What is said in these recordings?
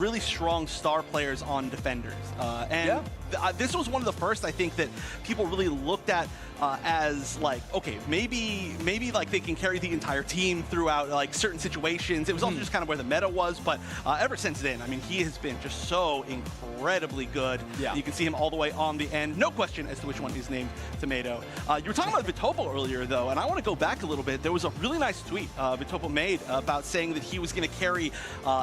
really strong star players on defenders. This was one of the first, I think, that people really looked at as like, okay, maybe like they can carry the entire team throughout like certain situations. It was also just kind of where the meta was, but ever since then, I mean, he has been just so incredibly good. Yeah. You can see him all the way on the end. No question as to which one is named Tomato. You were talking about Vitopo earlier, though, and I want to go back a little bit. There was a really nice tweet Vitopo made about saying that he was going to carry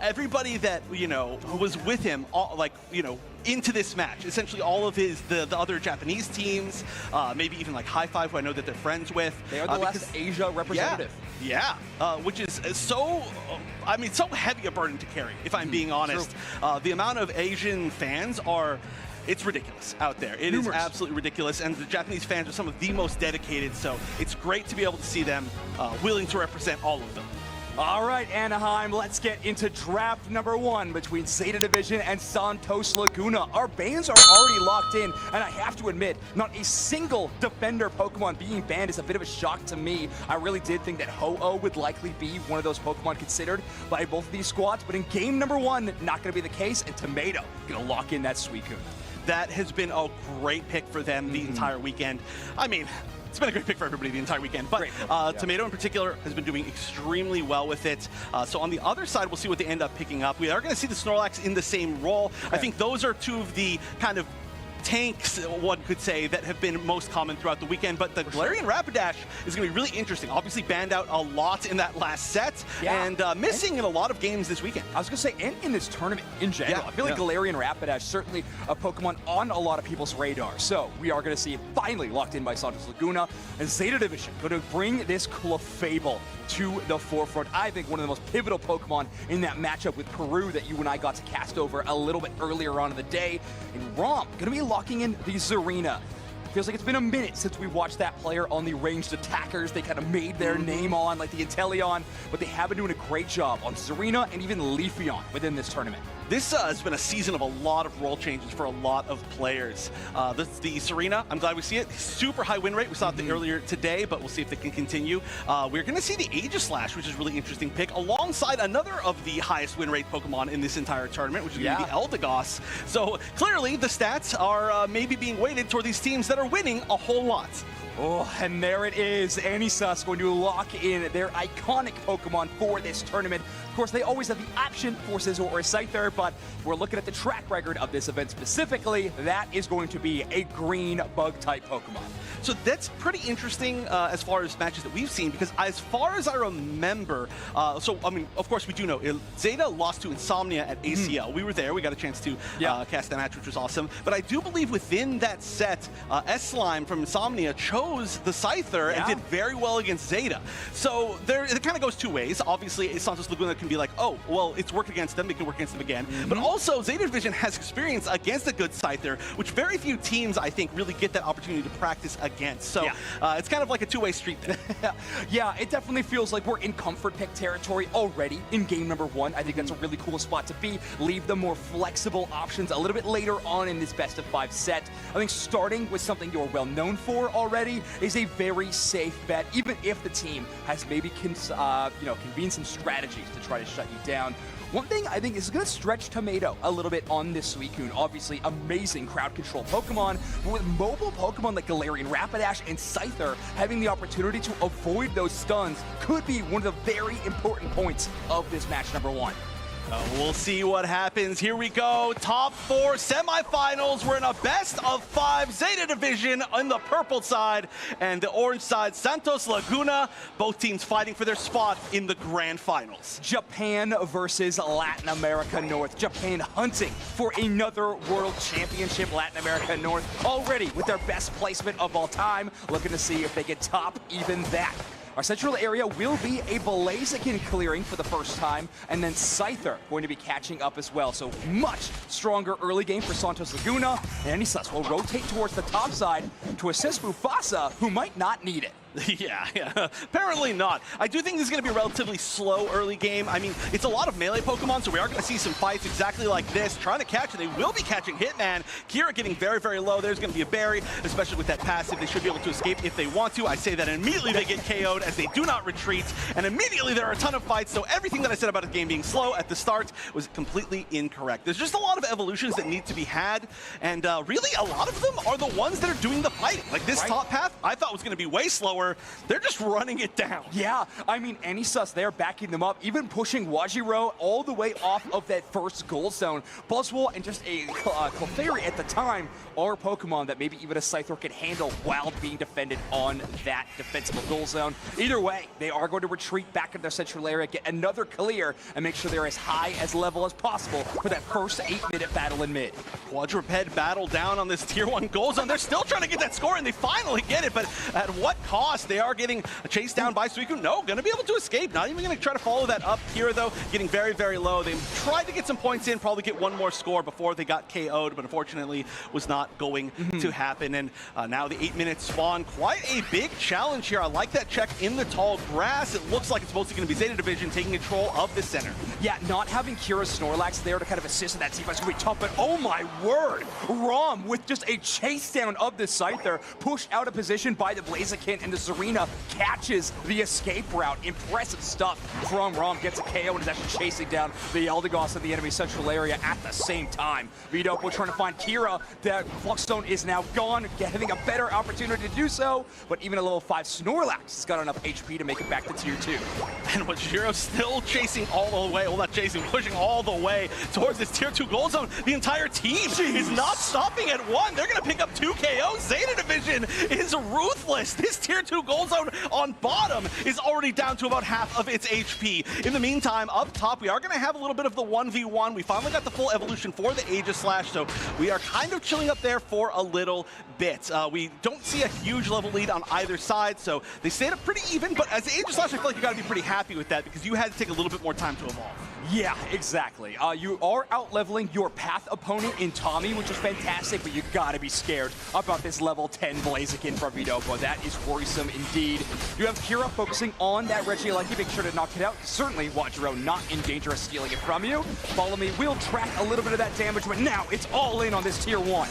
everybody that, who was with him, into this match. Essentially all of the other Japanese teams, maybe even like High Five, who I know that they're friends with. They are the last Asia representative. Yeah, which is so, so heavy a burden to carry, if I'm being honest. The amount of Asian fans it's ridiculous out there. It is absolutely ridiculous, and the Japanese fans are some of the most dedicated, so it's great to be able to see them willing to represent all of them. All right, Anaheim, let's get into draft number 1 between Zeta Division and Santos Laguna. Our bans are already locked in, and I have to admit, not a single defender Pokemon being banned is a bit of a shock to me. I really did think that Ho-Oh would likely be one of those Pokemon considered by both of these squads, but in game number 1, not going to be the case, and Tomato going to lock in that Suicune. That has been a great pick for them the entire weekend. I mean, it's been a great pick for everybody the entire weekend, but Tomato in particular has been doing extremely well with it. So on the other side, we'll see what they end up picking up. We are going to see the Snorlax in the same role. I think those are two of the kind of tanks, one could say, that have been most common throughout the weekend, but the Galarian Rapidash is going to be really interesting. Obviously banned out a lot in that last set, and missing in a lot of games this weekend. I was going to say, and in this tournament in general. I feel like Galarian Rapidash, certainly a Pokemon on a lot of people's radar. So we are going to see it finally locked in by Santos Laguna, and Zeta Division going to bring this Clefable to the forefront. I think one of the most pivotal Pokemon in that matchup with Peru that you and I got to cast over a little bit earlier on in the day. And Rom going to be locking in the Zarina. Feels like it's been a minute since we watched that player on the ranged attackers they kind of made their name on, like the Inteleon, but they have been doing a great job on Zarina and even Leafeon within this tournament. This has been a season of a lot of role changes for a lot of players. The Serena, I'm glad we see it. Super high win rate. We saw it earlier today, but we'll see if they can continue. We're going to see the Aegislash, which is a really interesting pick, alongside another of the highest win rate Pokemon in this entire tournament, which is going to be Eldegoss. So clearly the stats are maybe being weighted toward these teams that are winning a whole lot. Oh, and there it is. Anisa's going to lock in their iconic Pokemon for this tournament. Of course, they always have the option for Scizor or Scyther, but we're looking at the track record of this event specifically. That is going to be a green bug-type Pokemon. So that's pretty interesting as far as matches that we've seen, because as far as I remember, of course we do know, Zeta lost to Insomnia at ACL. We were there. We got a chance to cast that match, which was awesome. But I do believe within that set, S-Slime from Insomnia chose the Scyther and did very well against Zeta. So it kind of goes two ways. Obviously, Santos Laguna can be like, oh, well, it's worked against them. They can work against them again. But also, Zeta Division has experience against a good Scyther, which very few teams, I think, really get that opportunity to practice against. So it's kind of like a two-way street there. Yeah, it definitely feels like we're in comfort pick territory already in game number 1. I think that's a really cool spot to be. Leave the more flexible options a little bit later on in this best of 5 set. I think starting with something you're well known for already is a very safe bet, even if the team has maybe convened some strategies to try to shut you down. One thing I think is going to stretch Tomato a little bit on this Suicune. Obviously, amazing crowd control Pokemon, but with mobile Pokemon like Galarian Rapidash and Scyther, having the opportunity to avoid those stuns could be one of the very important points of this match number 1. We'll see what happens. Here we go. Top 4 semifinals. We're in a best of 5 Zeta Division on the purple side, and the orange side, Santos Laguna. Both teams fighting for their spot in the grand finals. Japan versus Latin America North. Japan hunting for another World Championship. Latin America North already with their best placement of all time. Looking to see if they can top even that. Our central area will be a Blaziken clearing for the first time, and then Scyther going to be catching up as well. So much stronger early game for Santos Laguna, and Anisas will rotate towards the top side to assist Mufasa, who might not need it. Yeah. Apparently not. I do think this is going to be a relatively slow early game. I mean, it's a lot of melee Pokemon, so we are going to see some fights exactly like this, trying to catch it. They will be catching Hitman. Kira getting very, very low. There's going to be a berry, especially with that passive. They should be able to escape if they want to. I say that, and immediately they get KO'd as they do not retreat, and immediately there are a ton of fights, so everything that I said about the game being slow at the start was completely incorrect. There's just a lot of evolutions that need to be had, and really a lot of them are the ones that are doing the fighting. Like this top path, I thought was going to be way slower. They're just running it down. Yeah, I mean, Anisus there backing them up, even pushing Wajiro all the way off of that first goal zone. Buzzwole and just a Clefairy at the time are Pokemon that maybe even a Scyther could handle while being defended on that defensible goal zone. Either way, they are going to retreat back into their central area, get another clear, and make sure they're as high as level as possible for that first 8-minute battle in mid. Quadruped battle down on this tier 1 goal zone. They're still trying to get that score, and they finally get it, but at what cost? They are getting chased down by Suicune. No, going to be able to escape. Not even going to try to follow that up here, though. Getting very, very low. They tried to get some points in, probably get one more score before they got KO'd, but unfortunately was not going to happen. And now the 8-minute spawn. Quite a big challenge here. I like that check in the tall grass. It looks like it's mostly going to be Zeta Division taking control of the center. Yeah, not having Kira Snorlax there to kind of assist in that team is going to be tough, but oh my word! Rom with just a chase down of the Scyther, pushed out of position by the Blaziken, and the Serena catches the escape route. Impressive stuff from Rom. Gets a KO and is actually chasing down the Eldegoss in the enemy central area at the same time. Vidopo trying to find Kira. That Flux Stone is now gone, getting a better opportunity to do so, but even a level 5 Snorlax has got enough HP to make it back to tier 2. And Wajiro still chasing all the way, well not chasing, pushing all the way towards this tier 2 goal zone. The entire team is not stopping at 1. They're going to pick up 2 KOs. Zeta Division is ruthless. This tier 2 goal zone on bottom is already down to about half of its HP. In the meantime, up top, we are going to have a little bit of the 1v1. We finally got the full evolution for the Aegislash, so we are kind of chilling up there for a little bit. We don't see a huge level lead on either side, so they stayed up pretty even, but as the Aegislash, I feel like you got to be pretty happy with that because you had to take a little bit more time to evolve. Yeah, exactly. You are out-leveling your path opponent in Tommy, which is fantastic, but you gotta be scared about this level 10 Blaziken from Vidopo. That is worrisome indeed. You have Kira focusing on that Regieleki, make sure to knock it out. Certainly, Wajiro not in danger of stealing it from you. Follow me, we'll track a little bit of that damage, but now it's all in on this tier 1.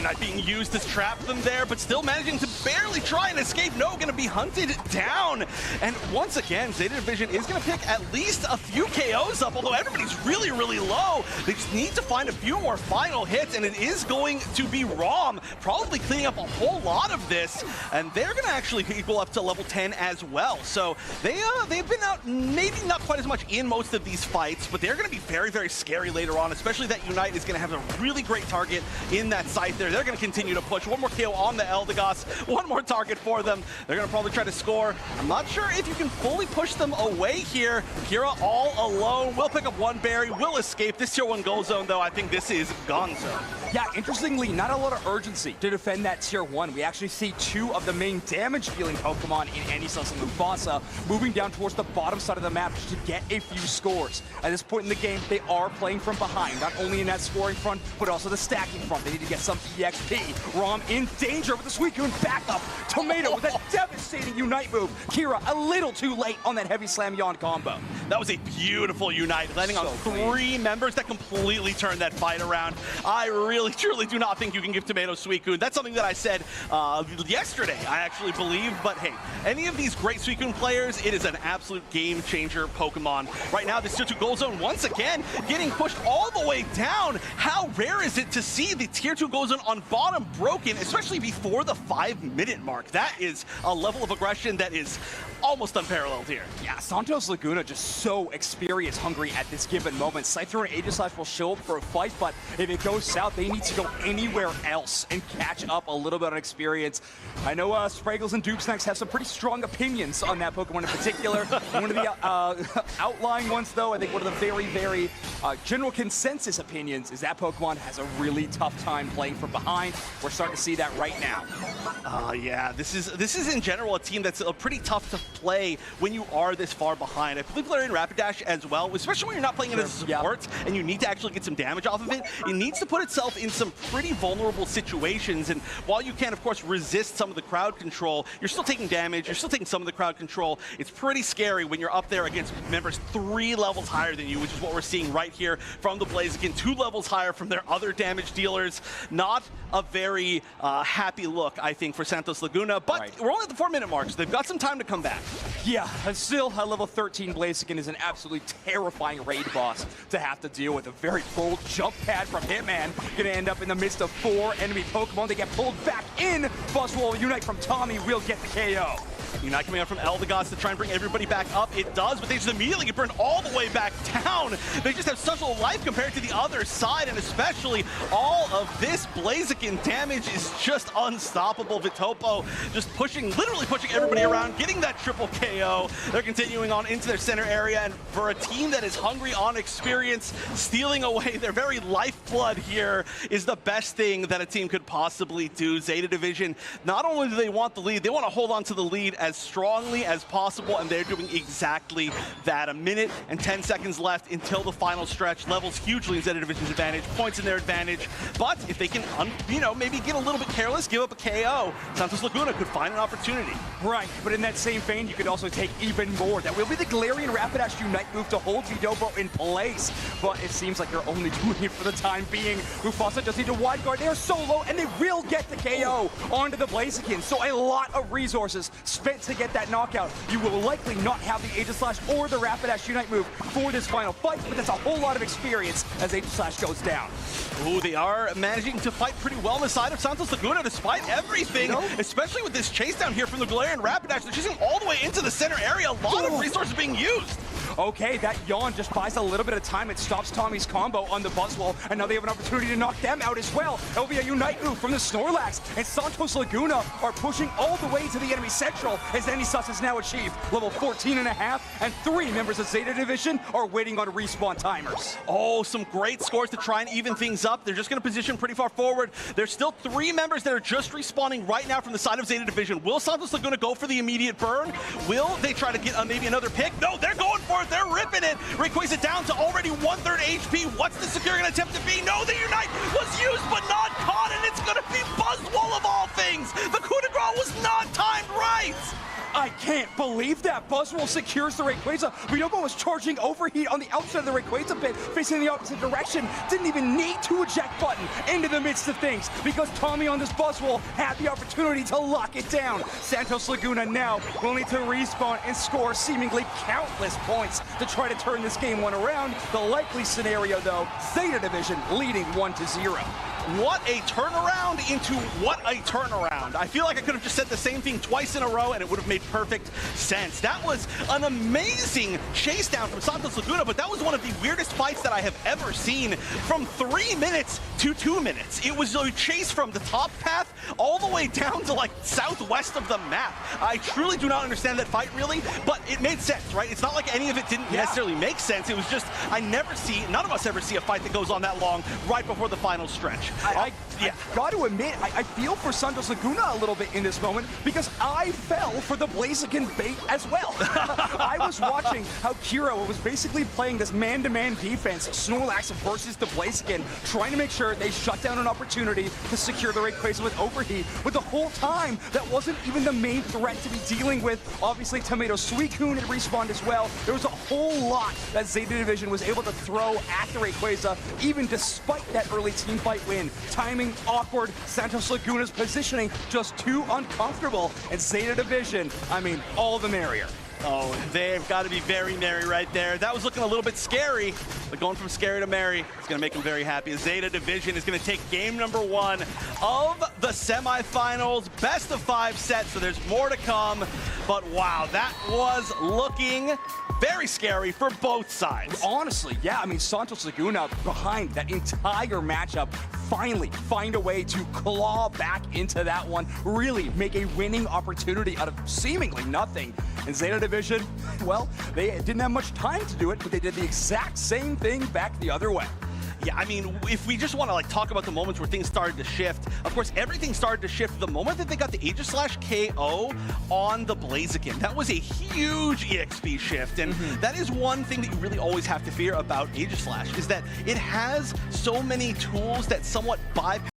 Not being used to trap them there, but still managing to barely try and escape. No, going to be hunted down. And once again, Zeta Division is going to pick at least a few KOs up, although everybody's really, really low. They just need to find a few more final hits, and it is going to be Rom, probably cleaning up a whole lot of this, and they're going to actually equal up to level 10 as well. So they've been out maybe not quite as much in most of these fights, but they're going to be very, very scary later on, especially that Unite is going to have a really great target in that site there. They're going to continue to push. One more KO on the Eldegoss. One more target for them. They're going to probably try to score. I'm not sure if you can fully push them away here. Kira all alone. Will pick up one berry. Will escape. This tier 1 goal zone, though, I think this is gonzo. Yeah, interestingly, not a lot of urgency to defend that tier 1. We actually see 2 of the main damage-dealing Pokemon in Anisus and Mufasa moving down towards the bottom side of the map to get a few scores. At this point in the game, they are playing from behind, not only in that scoring front, but also the stacking front. They need to get some EXP. Rom in danger with the Suicune backup. Tomato with a devastating Unite move. Kira a little too late on that heavy slam yawn combo. That was a beautiful Unite, landing on 3 members that completely turned that fight around. I really, truly do not think you can give Tomato Suicune. That's something that I said yesterday, I actually believe. But hey, any of these great Suicune players, it is an absolute game changer Pokemon. Right now, this tier 2 goal zone once again getting pushed all the way down. How rare is it to see the tier 2 goal zone on bottom broken, especially before the 5-minute mark? That is a level of aggression that is almost unparalleled here. Yeah, Santos Laguna just so experience hungry at this given moment. Scyther and Aegislash will show up for a fight, but if it goes south, they need to go anywhere else and catch up a little bit on experience. I know Spraggles and Dupesnacks have some pretty strong opinions on that Pokemon in particular. One of the outlying ones, though, I think one of the very, very general consensus opinions is that Pokemon has a really tough time playing from from behind. We're starting to see that right now. Yeah, this is in general a team that's pretty tough to play when you are this far behind. I believe Galarian Rapidash as well, especially when you're not playing it as a support and you need to actually get some damage off of it. It needs to put itself in some pretty vulnerable situations, and while you can, of course, resist some of the crowd control, you're still taking damage, you're still taking some of the crowd control. It's pretty scary when you're up there against members 3 levels higher than you, which is what we're seeing right here from the Blaziken, 2 levels higher from their other damage dealers. Not a very happy look, I think, for Santos Laguna, but we're only at the 4-minute mark, so they've got some time to come back. Yeah, and still a level 13 Blaziken is an absolutely terrifying raid boss to have to deal with. A very bold jump pad from Hitman, gonna end up in the midst of 4 enemy Pokemon. They get pulled back in. Buzzwole Unite from Tommy will get the KO. Unite coming out from Eldegoss to try and bring everybody back up. It does, but they just immediately get burned all the way back down. They just have such a life compared to the other side, and especially all of this Blaziken damage is just unstoppable. Vitopo just pushing, literally pushing everybody around, getting that triple KO. They're continuing on into their center area, and for a team that is hungry on experience, stealing away their very lifeblood here is the best thing that a team could possibly do. Zeta Division, not only do they want the lead, they want to hold on to the lead as strongly as possible, and they're doing exactly that. 1 minute and 10 seconds left until the final stretch. Levels hugely in Zeta Division's advantage, points in their advantage, but if they can, maybe get a little bit careless, give up a KO, Santos Laguna could find an opportunity. Right, but in that same vein, you could also take even more. That will be the Galarian Rapidash Unite move to hold Vitopo in place, but it seems like they're only doing it for the time being. Mufasa just need to wide guard. They are solo, and they will get the KO onto the Blaziken, so a lot of resources spent to get that knockout. You will likely not have the Aegislash or the Rapidash Unite move for this final fight, but that's a whole lot of experience as Aegislash goes down. Ooh, they are managing to fight pretty well on the side of Santos Laguna despite everything, especially with this chase down here from the Galarian Rapidash. They're chasing all the way into the center area. A lot of resources being used. Okay, that yawn just buys a little bit of time. It stops Tommy's combo on the Buzzwole, and now they have an opportunity to knock them out as well. That will be a Unite move from the Snorlax, and Santos Laguna are pushing all the way to the enemy central, as Enisus has now achieved level 14.5, and 3 members of Zeta Division are waiting on respawn timers. Oh, some great scores to try and even things up. They're just going to position pretty far forward. There's still 3 members that are just respawning right now from the side of Zeta Division. Will Santos Laguna go for the immediate burn? Will they try to get maybe another pick? No, they're going for it. They're ripping it. Rayquaza down to already 1/3 HP. What's the securing attempt to be? No, the Unite was used but not caught, and it's going to be Buzzwole of all things. The coup de grace was not timed right. I can't believe that. Buzzwole secures the Rayquaza. Vitopo was charging overheat on the outside of the Rayquaza pit, facing the opposite direction. Didn't even need to eject button into the midst of things because Tommy on this Buzzwole had the opportunity to lock it down. Santos Laguna now will need to respawn and score seemingly countless points to try to turn this game 1 around. The likely scenario, though, Zeta Division leading 1-0. What a turnaround into what a turnaround. I feel like I could have just said the same thing twice in a row and it would have made perfect sense. That was an amazing chase down from Santos Laguna, but that was one of the weirdest fights that I have ever seen. From 3 minutes to 2 minutes. It was a chase from the top path all the way down to like southwest of the map. I truly do not understand that fight really, but it made sense, right? It's not like any of it didn't necessarily make sense. It was just, none of us ever see a fight that goes on that long right before the final stretch. I got to admit, I feel for Santos Laguna a little bit in this moment because I fell for the Blaziken bait as well. I was watching how Kiro was basically playing this man-to-man defense, Snorlax versus the Blaziken, trying to make sure they shut down an opportunity to secure the Rayquaza with overheat. But the whole time, that wasn't even the main threat to be dealing with. Obviously, Tomato Suicune had respawned as well. There was a whole lot that Zeta Division was able to throw at the Rayquaza, even despite that early team fight win. Timing awkward, Santos Laguna's positioning just too uncomfortable, and Zeta Division, I mean, all the merrier. Oh, they've got to be very merry right there. That was looking a little bit scary, but going from scary to merry is going to make them very happy. Zeta Division is going to take game number 1 of the semifinals, best of 5 sets, so there's more to come. But wow, that was looking very scary for both sides. Honestly, yeah, I mean, Santos Laguna behind that entire matchup finally find a way to claw back into that one, really make a winning opportunity out of seemingly nothing. And Zeta Division, well, they didn't have much time to do it, but they did the exact same thing back the other way. Yeah, I mean, if we just want to like talk about the moments where things started to shift, of course, everything started to shift the moment that they got the Aegis/KO on the Blaziken. That was a huge EXP shift, and that is one thing that you really always have to fear about Aegis/, is that it has so many tools that somewhat bypass